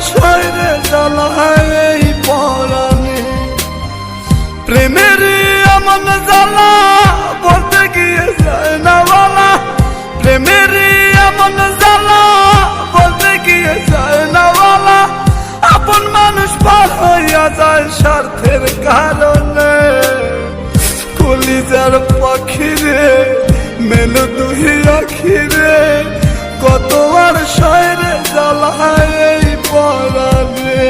শয়রে জ্বালায় এই পরাণে। প্রেমের এমন জ্বালা বলতে গিয়ে যায় না বলা, প্রেমের এমন জ্বালা বলতে গিয়ে যায় না বলা। আপন মানুষ পার হইয়া যায় স্বার্থের কারণে। কলিজার পাখিরে মেলো দুই আখিরে, কত আর শয়রে জ্বালায় এই পরাণে।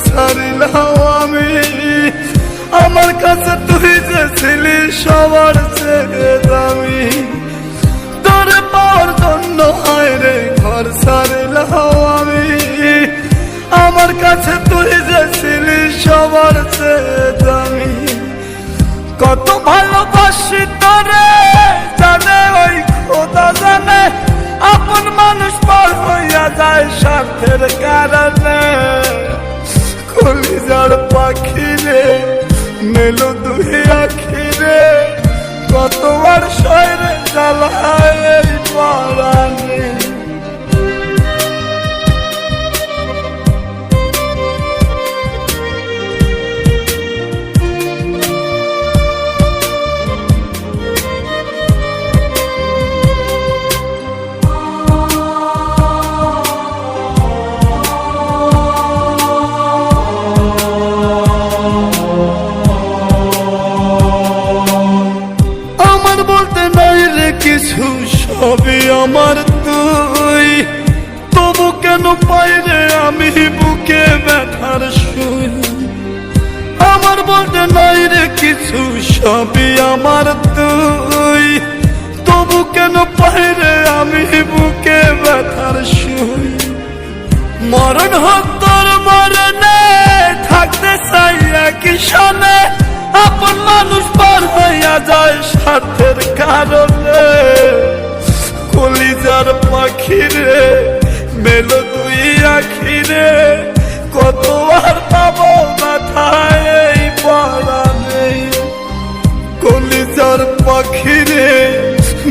ছাড়িলাম আমি, আমার কাছে তুই যে ছিলি সবার চেয়ে দামি। তোরে পাওয়ার জন্য হায় রে ঘর ছাড়িলাম আমি, আমার কাছে তুই যে ছিলি সবার চেয়ে দামি। কত ভালোবাসি তোরে জানে ওই খোদা জানে, আপন মানুষ পার হইয়া যায় স্বার্থের কারণে। কলিজার পাখিরে মেলো দুই আখিরে, কত আর শয়রে জ্বালায় এই পরাণে। কিছু সবই আমার তুই, তবু কেন পাই রে আমি বুকে ব্যথার সুই। আমার বলতে নাই রে কিছু সবই আমার তুই, তবু কেন পাই রে আমি বুকে ব্যথার সুই। মরণ হোক তোর মরণে থাকতে চাই একই সনে, আপন মানুষ পার হইয়া যায় স্বার্থের কারণে। কলিজার পাখিরে মেলো দুই আখিরে, কত আর পাবো মাথায় এই পরাণে। কলিজার পাখিরে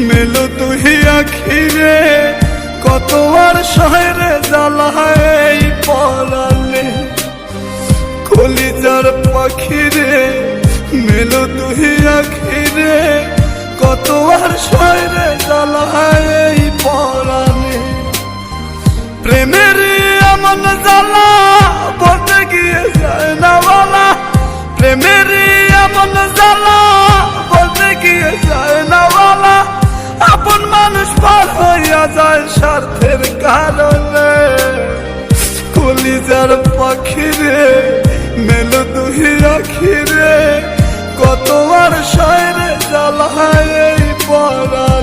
মেলো দুই আখিরে, কত আর শয়রে জ্বালায় এই পরাণে। কলিজার পাখিরে মেলো দুই আখিরে, কত আর শয়রে জ্বালায় এই পরাণে। প্রেমের এমন জ্বালা বলতে গিয়ে যায় না বলা, প্রেমের এমন জ্বালা বলতে গিয়ে যায় না বলা। আপন মানুষ পার হইয়া যায় স্বার্থের কারণে। কলিজার পাখিরে মেলো দুই আখিরে, কত আর শয়রে জ্বালায় এই পরাণে।